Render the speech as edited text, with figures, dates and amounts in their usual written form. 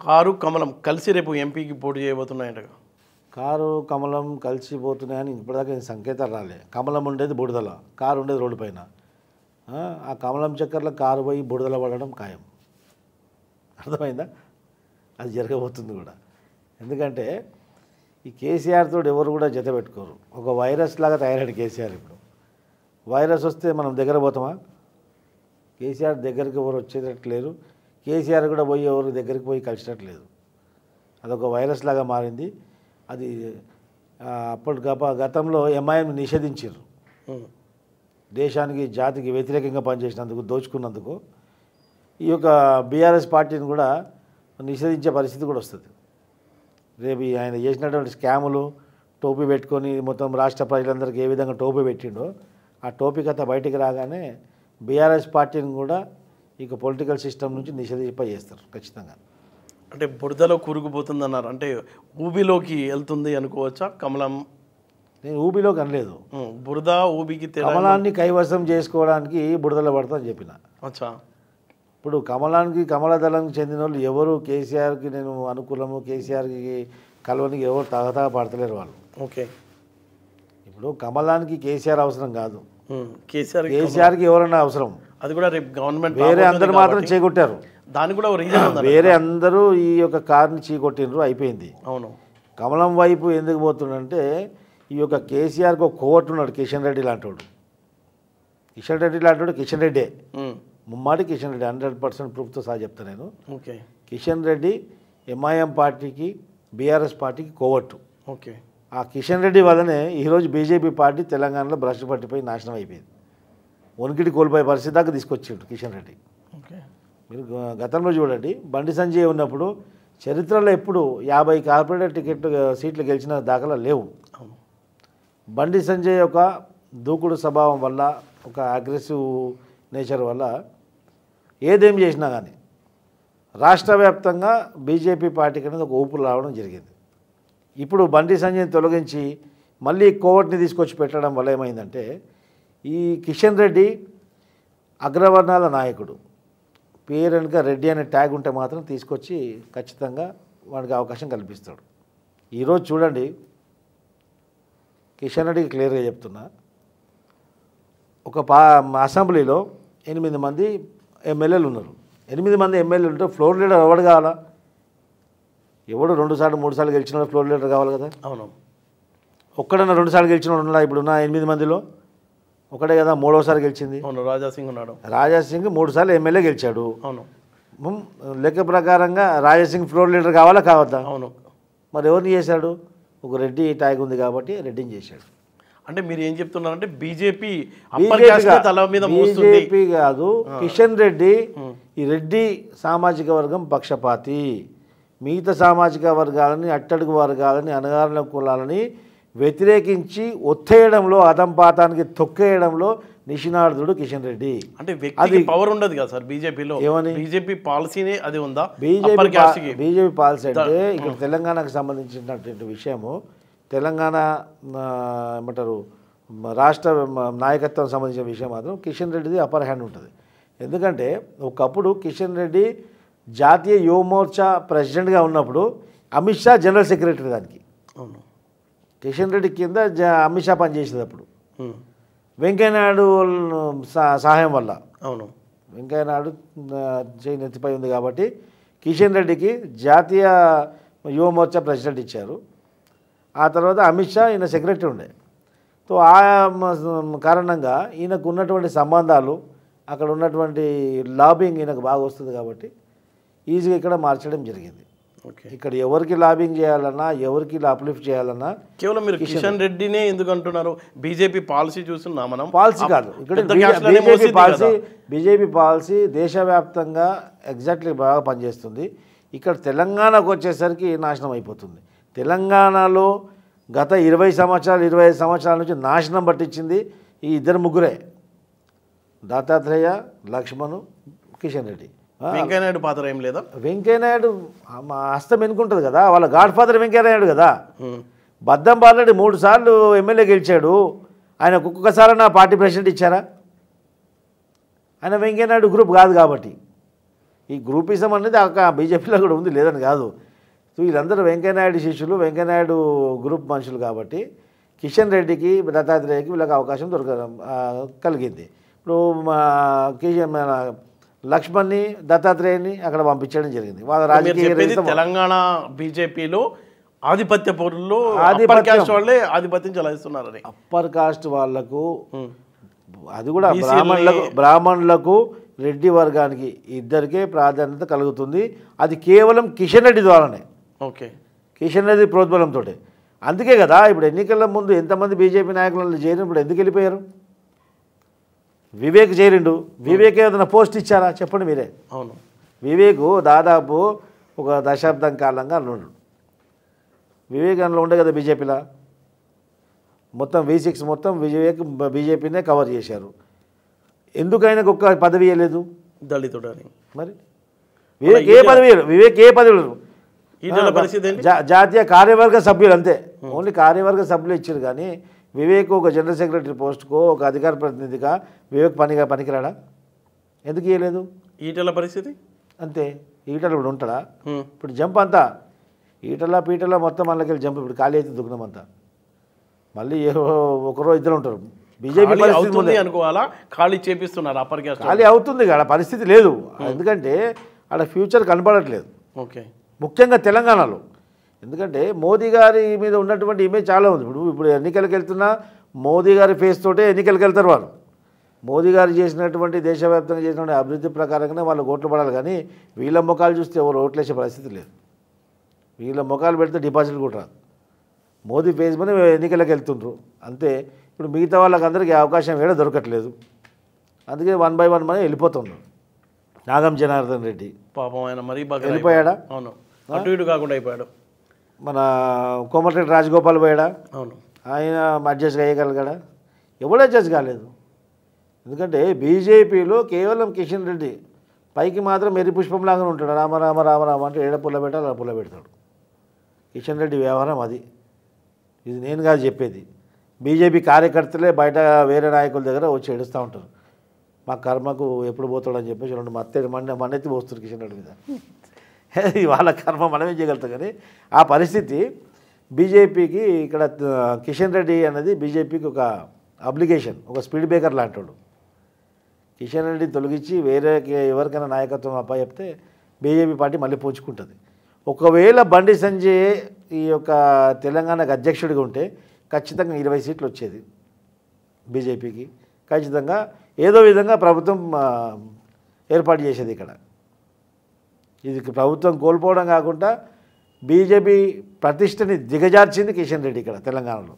Car కమలం కలిసి రేపు ఎంపీకి పోటీ చేయబోతున్నాయంట. కారు కమలం కలిసిపోతున్నాయని ఇప్పటిదాకా సంకేతాలు రాలే. కమలం ఉండేది బుడదల, కారు ఉండేది రోడ్డు పైన. ఆ కమలం చక్కర్లో కారు పోయి బుడదల పడడం ఖాయం. అర్థమైందా? అది జరగబోతుంది కూడా. ఎందుకంటే ఈ కేసీఆర్ తోటి ఎవరు కూడా జత పెట్టుకోరు. ఒక వైరస్ లాగా తయారాడు కేసీఆర్. ఇప్పుడు వైరస్ వస్తే మనం దగ్గర పోతామా? కేసీఆర్ దగ్గరికి ఎవరు వచ్చేటట్లేరు. కేసీఆర్ కూడా పోయి ఎవరు దగ్గరికి పోయి కలిసినట్లేదు. అదొక వైరస్ లాగా మారింది. అది గతంలో ఎంఐఎం నిషేధించారు. దేశానికి జాతికి వ్యతిరేకంగా పనిచేసినందుకు, దోచుకున్నందుకు ఈ యొక్క బీఆర్ఎస్ పార్టీని కూడా నిషేధించే పరిస్థితి కూడా వస్తుంది. రేపు ఆయన చేసినటువంటి స్కాములు, టోపీ పెట్టుకొని మొత్తం రాష్ట్ర ప్రజలందరికీ ఏ విధంగా టోపీ పెట్టిండో ఆ టోపీ కథ బయటికి రాగానే బీఆర్ఎస్ పార్టీని కూడా ఇక పొలిటికల్ సిస్టమ్ నుంచి నిషేధింపజేస్తారు ఖచ్చితంగా. అంటే బురదలో కూరుకుపోతుంది అన్నారు, అంటే ఊబిలోకి వెళ్తుంది అనుకోవచ్చా కమలం? నేను ఊబిలోకి అనలేదు. బురద ఊబికి కమలాన్ని కైవసం చేసుకోవడానికి బురదలో పడతా అని చెప్పిన. అచ్చా, ఇప్పుడు కమలదళంకి చెందిన వాళ్ళు ఎవరు కేసీఆర్కి నేను అనుకూలము, కేసీఆర్కి కలవనికి ఎవరు తగతగా పడతలేరు వాళ్ళు. ఓకే, ఇప్పుడు కమలానికి కేసీఆర్ అవసరం కాదు, కేసీఆర్కి ఎవరన్నా అవసరం. అది కూడా రేపు గవర్నమెంట్ వేరే అందరూ మాత్రం చేకొట్టారు. దానికి కూడా రీజన్ వేరే అందరూ ఈ యొక్క కార్ని చీకొట్టినరు, అయిపోయింది. అవును. కమలం వైపు ఎందుకు పోతుండంటే ఈ యొక్క కేసీఆర్కి ఒక కోవట్ ఉన్నాడు, కిషన్ రెడ్డి లాంటివాడు. కిషన్ రెడ్డే ముమ్మాటి కిషన్ రెడ్డి 100% ప్రూఫ్తో సహా చెప్తాను నేను. ఓకే, కిషన్ రెడ్డి ఎంఐఎం పార్టీకి, బీఆర్ఎస్ పార్టీకి కోవట్టు. ఓకే, ఆ కిషన్ రెడ్డి వల్లనే ఈరోజు బీజేపీ పార్టీ తెలంగాణలో భ్రష్టు పట్టిపోయి నాశనం అయిపోయింది. వణికిడి కోల్పోయే పరిస్థితి దాకా తీసుకొచ్చిండు కిషన్ రెడ్డి. ఓకే, మీరు గతంలో చూడండి, బండి సంజయ్ ఉన్నప్పుడు చరిత్రలో ఎప్పుడు 50 కార్పొరేటర్ టికెట్ సీట్లు గెలిచిన దాఖలా లేవు. బండి సంజయ్ ఒక దూకుడు స్వభావం వల్ల, ఒక అగ్రెసివ్ నేచర్ వల్ల ఏదేం చేసినా కానీ రాష్ట్ర వ్యాప్తంగా బీజేపీ పార్టీకి అనేది ఒక ఊపులు రావడం జరిగింది. ఇప్పుడు బండి సంజయ్ని తొలగించి మళ్ళీ కోవట్ని తీసుకొచ్చి పెట్టడం వల్ల ఏమైందంటే ఈ కిషన్ రెడ్డి అగ్రవర్ణాల నాయకుడు, పేరు వెనుక రెడ్డి అనే ట్యాగ్ ఉంటే మాత్రం తీసుకొచ్చి ఖచ్చితంగా వాడికి అవకాశం కల్పిస్తాడు. ఈరోజు చూడండి, కిషన్ రెడ్డికి క్లియర్గా చెప్తున్నా, ఒక అసెంబ్లీలో 8 మంది ఎమ్మెల్యేలు ఉన్నారు. 8 మంది ఎమ్మెల్యేలు ఉంటే ఫ్లోర్ లీడర్ ఎవడు కావాలా? ఎవడు 2 సార్లు 3 సార్లు గెలిచిన ఫ్లోర్ లీడర్ కావాలి కదా. అవును. ఒక్కడన్నా 2 సార్లు గెలిచిన ఉన్నా? ఇప్పుడున్న 8 మందిలో ఒకటే కదా 3వసారి గెలిచింది. అవును, రాజాసింగ్ ఉన్నాడు. రాజాసింగ్ 3 సార్లు ఎమ్మెల్యే గెలిచాడు. అవును. లెక్క ప్రకారంగా రాజాసింగ్ ఫ్లోర్ లీడర్ కావాలా కావద్దా? అవును. మరి ఎవరిని చేశాడు? ఒక రెడ్డి ట్యాగ్ ఉంది కాబట్టి రెడ్డిని చేశాడు. అంటే మీరు ఏం చెప్తున్నారంటే బీజేపీ కాదు, కిషన్ రెడ్డి ఈ రెడ్డి సామాజిక వర్గం పక్షపాతి. మిగతా సామాజిక వర్గాలని, అట్టడుగు వర్గాలని, అణగారిన కులాలని వ్యతిరేకించి ఒత్తేయడంలో, అదంపాతానికి తొక్కేయడంలో నిష్ణాతుడు కిషన్ రెడ్డి. అంటే వ్యక్తికి పవర్ ఉండదు కదా సార్ బీజేపీలో. ఏమని? బీజేపీ పాలసీనే అది ఉందా? బీజేపీ పాలసీ అంటే ఇక్కడ తెలంగాణకు సంబంధించినటువంటి విషయము, తెలంగాణ ఏమంటారు రాష్ట్ర నాయకత్వం సంబంధించిన విషయం మాత్రం కిషన్ రెడ్డిది అప్పర్ హ్యాండ్ ఉంటుంది. ఎందుకంటే ఒకప్పుడు కిషన్ రెడ్డి జాతీయ యువమోర్చా ప్రెసిడెంట్గా ఉన్నప్పుడు అమిత్ షా జనరల్ సెక్రటరీ దానికి. అవును. కిషన్ రెడ్డి కింద అమిత్ షా పనిచేసేది అప్పుడు వెంకయ్యనాయుడు సహాయం వల్ల. అవును. వెంకయ్యనాయుడు చేయి నెత్తిపై ఉంది కాబట్టి కిషన్ రెడ్డికి జాతీయ యువమోర్చా ప్రెసిడెంట్ ఇచ్చారు. ఆ తర్వాత అమిత్ షా ఈయన సెక్రటరీ ఉండే. సో ఆ కారణంగా ఈయనకు ఉన్నటువంటి సంబంధాలు, అక్కడ ఉన్నటువంటి లాబింగ్ ఈయనకు బాగా వస్తుంది కాబట్టి ఈజీగా ఇక్కడ మార్చడం జరిగింది. ఇక్కడ ఎవరికి లాబింగ్ చేయాలన్నా, ఎవరికి అప్లిఫ్ట్ చేయాలన్నా కేవలం మీరు కిషన్ రెడ్డినే ఎందుకు అంటున్నారు? బీజేపీ పాలసీ చూస్తున్నా మనం. పాలసీ కాదు, ఇక్కడ బీజేపీ పాలసీ దేశవ్యాప్తంగా ఎగ్జాక్ట్లీ బాగా పనిచేస్తుంది. ఇక్కడ తెలంగాణకు వచ్చేసరికి నాశనం అయిపోతుంది. తెలంగాణలో గత 20 సంవత్సరాలు 25 సంవత్సరాల నుంచి నాశనం పట్టించింది ఈ ఇద్దరు ముగ్గురే, దత్తాత్రేయ, లక్ష్మణ్, కిషన్ రెడ్డి. వెంకయ్యనాయుడు పాత్ర ఏం లేదా? వెంకయ్యనాయుడు హస్తం ఎన్నుకుంటుంది కదా, వాళ్ళ గాడ్ ఫాదర్ వెంకయ్యనాయుడు కదా. బద్దం బాలరెడ్డి 3 సార్లు ఎమ్మెల్యే గెలిచాడు. ఆయన ఒక్కొక్కసారి నా పార్టీ ప్రెసిడెంట్ ఇచ్చారా? ఆయన వెంకయ్యనాయుడు గ్రూప్ కాదు కాబట్టి. ఈ గ్రూపిజం అనేది బీజేపీలో కూడా ఉంది, లేదని కాదు. సో వీళ్ళందరూ వెంకయ్యనాయుడు శిష్యులు, వెంకయ్యనాయుడు గ్రూప్ మనుషులు కాబట్టి కిషన్ రెడ్డికి దత్తాత్రేయకి వీళ్ళకి అవకాశం కలిగింది. ఇప్పుడు మన లక్ష్మణ్ని దత్తాత్రేయని అక్కడ పంపించడం జరిగింది. వాళ్ళ రాజకీయ తెలంగాణ బీజేపీలో ఆధిపత్య పౌరుల్లో ఆధిపత్యం చెలాయిస్తున్నారని, అప్పర్ కాస్ట్ వాళ్లకు అది కూడా బ్రాహ్మణులకు రెడ్డి వర్గానికి ఇద్దరికే ప్రాధాన్యత కలుగుతుంది. అది కేవలం కిషన్ రెడ్డి ద్వారానే. ఓకే, కిషన్ రెడ్డి ప్రోద్బలంతో. అందుకే కదా ఇప్పుడు ఎన్నికల ముందు ఎంతమంది బీజేపీ నాయకులను చేరినప్పుడు ఎందుకు వెళ్ళిపోయారు? వివేక్ చేరిండు, వివేక్ ఏదైనా పోస్ట్ ఇచ్చారా చెప్పండి మీరే. అవును, వివేక్ దాదాపు ఒక దశాబ్దం కాలంగా ఉన్నాడు. వివేక్ అందులో ఉండే కదా బీజేపీలో, మొత్తం V6 మొత్తం వివేక్ బీజేపీనే కవర్ చేశారు. ఎందుకు ఆయనకు ఒక్క పదవి ఇవ్వలేదు? దళితుడని. మరి వివేక్ ఏ పదవి జాతీయ కార్యవర్గ సభ్యులు అంతే, ఓన్లీ కార్యవర్గ సభ్యులు ఇచ్చారు. కానీ వివేక్ ఒక జనరల్ సెక్రటరీ పోస్టుకో ఒక అధికార ప్రతినిధిగా వివేక్ పనికిరాడా? ఎందుకు ఇవ్వలేదు? ఈటల పరిస్థితి అంతే. ఈటల ఇప్పుడు ఉంటాడా? ఇప్పుడు జంప్ అంతా ఈటల పీటల మొత్తం అందులోకి జంప్. ఇప్పుడు ఖాళీ అయితే దుగ్నం అంతా, మళ్ళీ ఒకరో ఇద్దరు ఉంటారు. బీజేపీ అవుతుంది అనుకోవాలా? ఖాళీ చేపిస్తున్నారు అప్పర్ క్యాస్ట్. ఖాళీ అవుతుంది కదా, పరిస్థితి లేదు. ఎందుకంటే ఆడ ఫ్యూచర్ కనపడట్లేదు. ఓకే, ముఖ్యంగా తెలంగాణలో. ఎందుకంటే మోదీ గారి మీద ఉన్నటువంటి ఇమేజ్ చాలా ఉంది. ఇప్పుడు ఎన్నికలకు వెళ్తున్నా మోదీ గారి ఫేస్ తోటే ఎన్నికలకు వెళ్తారు వాళ్ళు. మోదీ గారు చేసినటువంటి దేశవ్యాప్తంగా చేసినటువంటి అభివృద్ధి ప్రకారంగానే వాళ్ళు ఓట్లు పడాలి. కానీ వీళ్ళ ముఖాలు చూస్తే ఎవరు ఓట్లేసే పరిస్థితి లేదు. వీళ్ళ ముఖాలు పెడితే డిపాజిట్లు కూడా రాదు. మోదీ ఫేస్ మీద ఎన్నికలకు వెళ్తుండ్రు అంతే. ఇప్పుడు మిగతా వాళ్ళకి అందరికీ అవకాశం ఏడా దొరకట్లేదు. అందుకే 1 by 1 మనం వెళ్ళిపోతున్నాం. నాగం జనార్దన్ రెడ్డి పాపం ఆయన మరీ వెళ్ళిపోయాడా? అవును, అటు ఇటు కాకుండా అయిపోయాడు. మన కోమటిరెడ్డి రాజగోపాల్ పోయాడా? అవును, ఆయన అడ్జస్ట్ అయ్యగలిగాడా? ఎవడు అడ్జస్ట్ కాలేదు. ఎందుకంటే బీజేపీలో కేవలం కిషన్ రెడ్డి పైకి మాత్రం మెరి పుష్పంలాగానే ఉంటాడు. రామ రామ రామ రామ అంటే ఏడ పుల్ల పెట్టాలి అలా పుల్ల పెడతాడు. కిషన్ రెడ్డి వ్యవహారం అది. ఇది నేను కాదు చెప్పేది. బీజేపీ కార్యకర్తలే బయట వేరే నాయకుల దగ్గర వచ్చి ఏడుస్తూ ఉంటారు. మా కర్మకు ఎప్పుడు పోతాడని చెప్పేసి 2 మన్నెత్తి పోస్తారు కిషన్ రెడ్డి మీద. వాళ్ళ కర్మ మనమే చేయగలుగుతాం. కానీ ఆ పరిస్థితి బీజేపీకి ఇక్కడ కిషన్ రెడ్డి అనేది బీజేపీకి ఒక అబ్లిగేషన్, ఒక స్పీడ్ బ్రేకర్ లాంటి. కిషన్ రెడ్డి తొలగించి వేరే ఎవరికైనా నాయకత్వం చెప్తే బీజేపీ పార్టీ మళ్ళీ పుంజుకుంటుంది. ఒకవేళ బండి సంజయ్ ఈ యొక్క తెలంగాణకు అధ్యక్షుడిగా ఉంటే ఖచ్చితంగా 20 సీట్లు వచ్చేది బీజేపీకి. ఖచ్చితంగా ఏదో విధంగా ప్రభుత్వం ఏర్పాటు చేసేది. ఇక్కడ ఇది ప్రభుత్వం కోల్పోవడం కాకుండా బీజేపీ ప్రతిష్టని దిగజార్చింది కిషన్ రెడ్డి ఇక్కడ తెలంగాణలో.